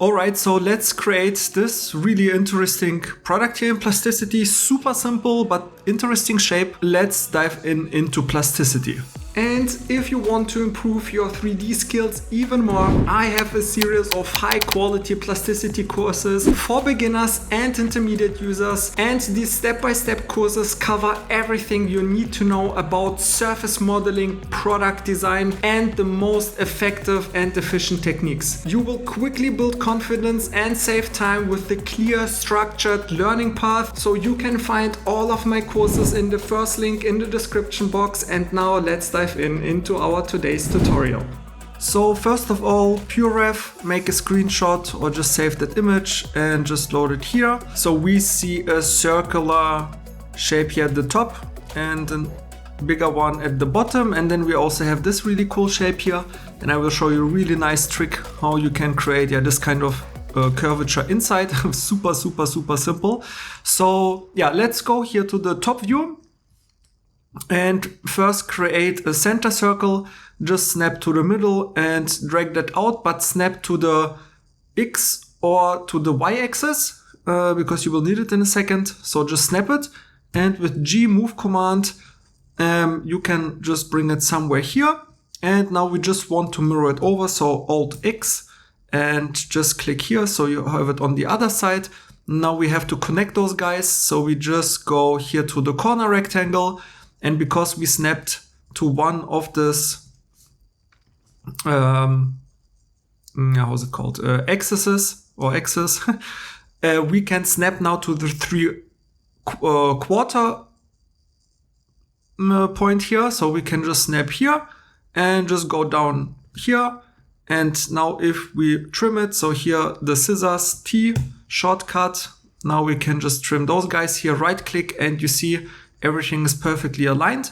Alright, so let's create this really interesting product here in Plasticity. Super simple, but interesting shape. Let's dive into Plasticity. And if you want to improve your 3D skills even more, I have a series of high quality plasticity courses for beginners and intermediate users. And these step-by-step courses cover everything you need to know about surface modeling, product design, and the most effective and efficient techniques. You will quickly build confidence and save time with the clear, structured learning path. So you can find all of my courses in the first link in the description box. And now let's dive into our today's tutorial. So first of all, PureRef, make a screenshot or just save that image and just load it here. So we see a circular shape here at the top and a bigger one at the bottom, and then we also have this really cool shape here, and I will show you a really nice trick how you can create this kind of curvature inside. super simple. So let's go here to the top view. And first create a center circle, just snap to the middle and drag that out, but snap to the X or to the Y axis, because you will need it in a second. So just snap it, and with G move command, you can just bring it somewhere here. And now we just want to mirror it over, so Alt X and just click here so you have it on the other side. Now we have to connect those guys, so we just go here to the corner rectangle. And because we snapped to one of this, how's it called, axes, we can snap now to the 3/4 point here. So we can just snap here and just go down here. And now if we trim it, so here the scissors T shortcut, now we can just trim those guys here, right click, and you see everything is perfectly aligned,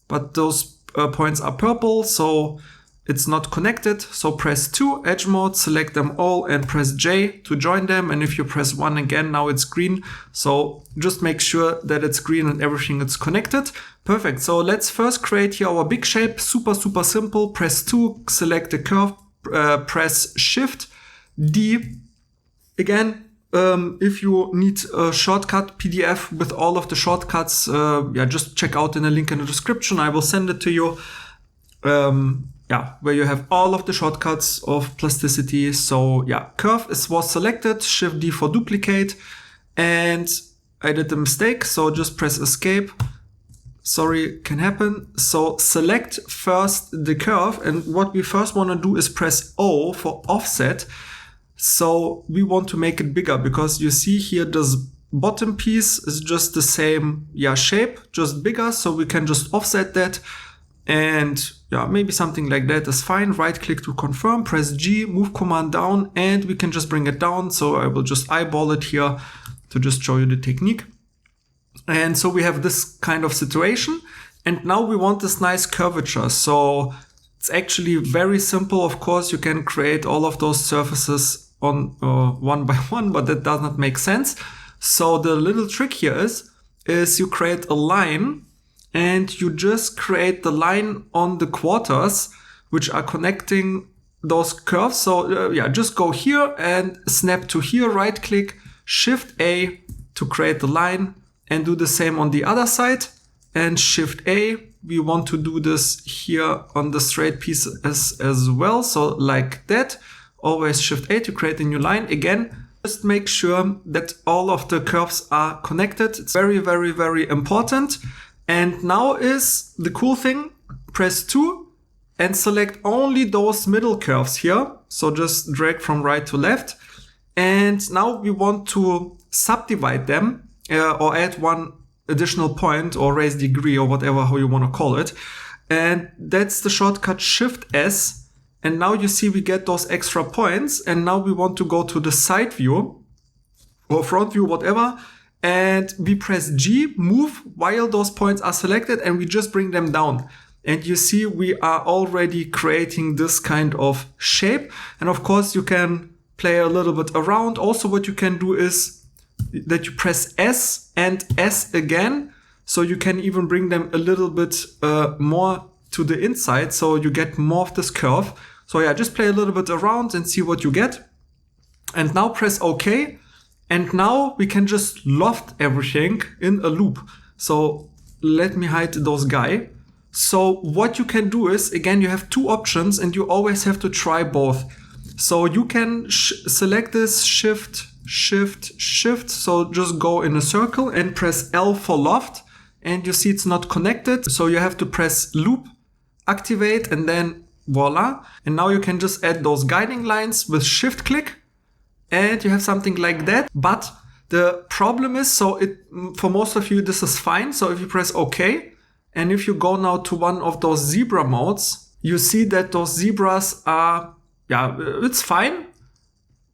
but those points are purple, so it's not connected. So press 2, edge mode, select them all and press J to join them. And if you press 1 again, now it's green. So just make sure that it's green and everything is connected. Perfect. So let's first create here our big shape. Super simple. Press 2, select the curve, press Shift D. Again, if you need a shortcut PDF with all of the shortcuts, just check out in the link in the description. I will send it to you, where you have all of the shortcuts of Plasticity. So curve was selected, Shift D for duplicate, and I did a mistake, so just press Escape. Sorry, can happen. So select first the curve, and what we first want to do is press O for offset. So we want to make it bigger, because you see here this bottom piece is just the same shape, just bigger. So we can just offset that, and maybe something like that is fine. Right click to confirm, press G, move command down, and we can just bring it down. So I will just eyeball it here to just show you the technique. And so we have this kind of situation, and now we want this nice curvature. So it's actually very simple. Of course, you can create all of those surfaces on one by one, but that does not make sense. So the little trick here is you create a line, and you just create the line on the quarters, which are connecting those curves. So just go here and snap to here, right click, Shift A to create the line, and do the same on the other side, and Shift A. We want to do this here on the straight piece as well. So like that, always Shift A to create a new line. Again, just make sure that all of the curves are connected. It's very important. And now is the cool thing, press 2 and select only those middle curves here. So just drag from right to left. And now we want to subdivide them or add one additional point or raise degree or whatever, how you want to call it. And that's the shortcut Shift S. And now you see we get those extra points. And now we want to go to the side view or front view, whatever. And we press G, move while those points are selected, and we just bring them down. And you see we are already creating this kind of shape. And of course you can play a little bit around. Also what you can do is that you press S and S again. So you can even bring them a little bit more to the inside. So you get more of this curve. So just play a little bit around and see what you get. And now press OK. And now we can just loft everything in a loop. So let me hide those guy. So what you can do is, again, you have two options and you always have to try both. So you can select this shift. So just go in a circle and press L for loft. And you see it's not connected. So you have to press loop, activate, and then voila. And now you can just add those guiding lines with shift click. And you have something like that. But the problem is, so for most of you, this is fine. So if you press OK, and if you go now to one of those zebra modes, you see that those zebras are, yeah, it's fine.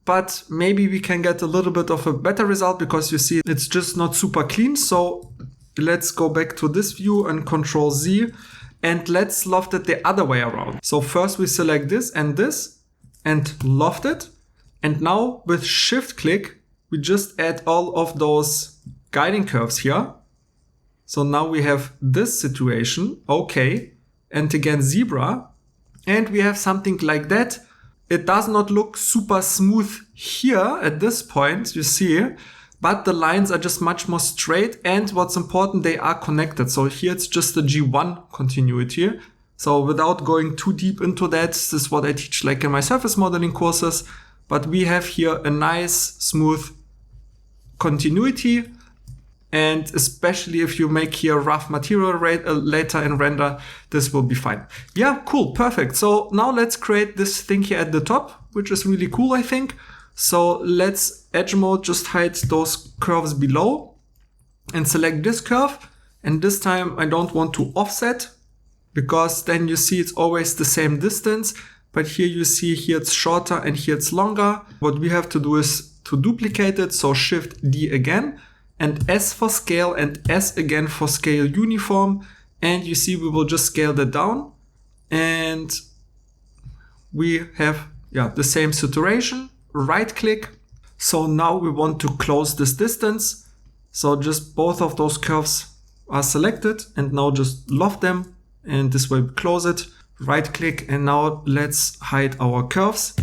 But maybe we can get a little bit of a better result because you see it's just not super clean. So let's go back to this view and Control Z. And let's loft it the other way around. So first we select this and loft it. And now with shift click, we just add all of those guiding curves here. So now we have this situation, okay, and again zebra, and we have something like that. It does not look super smooth here at this point, you see, but the lines are just much more straight, and what's important, they are connected. So here it's just the G1 continuity. So without going too deep into that, this is what I teach like in my surface modeling courses. But we have here a nice, smooth continuity. And especially if you make here rough material later in render, this will be fine. Yeah, cool, perfect. So now let's create this thing here at the top, which is really cool, I think. So let's edge mode, just hide those curves below and select this curve. And this time I don't want to offset because then you see it's always the same distance. But here you see here it's shorter and here it's longer. What we have to do is to duplicate it. So Shift D again and S for scale and S again for scale uniform. And you see we will just scale that down. And we have the same situation. Right click. So now we want to close this distance. So just both of those curves are selected and now just loft them. And this way we close it. Right click, and now let's hide our curves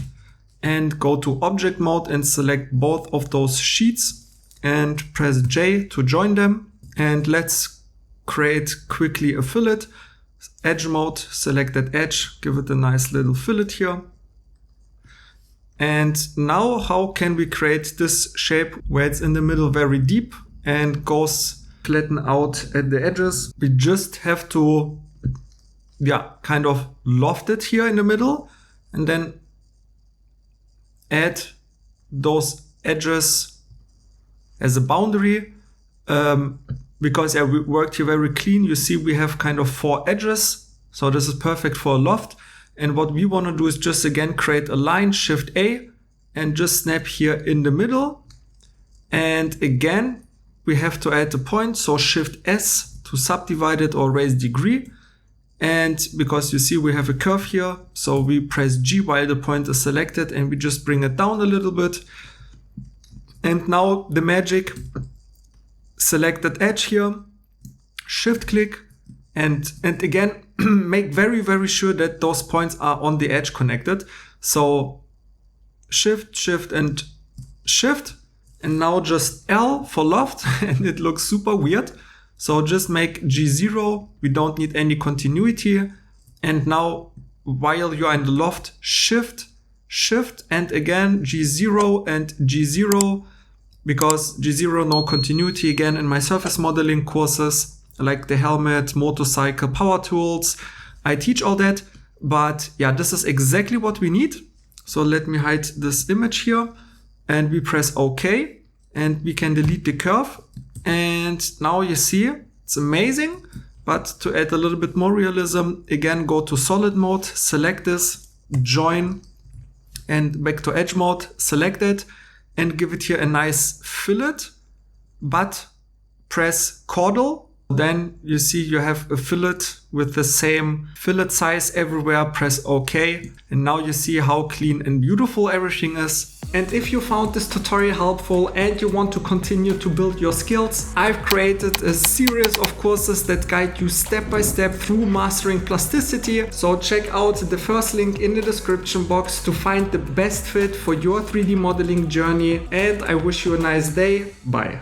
and go to object mode and select both of those sheets and press J to join them. And let's create quickly a fillet. Edge mode, select that edge, give it a nice little fillet here. And now how can we create this shape where it's in the middle very deep and goes flatten out at the edges? We just have to kind of loft it here in the middle and then add those edges as a boundary. Because we worked here very clean. You see we have kind of 4 edges. So this is perfect for a loft. And what we want to do is just again create a line, Shift A, and just snap here in the middle. And again, we have to add a point. So Shift S to subdivide it or raise degree. And because you see we have a curve here, so we press G while the point is selected and we just bring it down a little bit. And now the magic, select that edge here, shift click, and again, make very, very sure that those points are on the edge connected. So shift, and shift, and now just L for loft, and it looks super weird. So just make G0, we don't need any continuity. And now while you're in the loft, shift, and again G0 and G0, because G0 no continuity again in my surface modeling courses, like the helmet, motorcycle, power tools, I teach all that. But yeah, this is exactly what we need. So let me hide this image here and we press OK and we can delete the curve. And now you see it's amazing, but to add a little bit more realism, again, go to solid mode, select this, join, and back to edge mode, select it, and give it here a nice fillet, but press caudal. Then you see you have a fillet with the same fillet size everywhere, press OK. And now you see how clean and beautiful everything is. And if you found this tutorial helpful and you want to continue to build your skills, I've created a series of courses that guide you step by step through mastering plasticity. So check out the first link in the description box to find the best fit for your 3D modeling journey. And I wish you a nice day. Bye.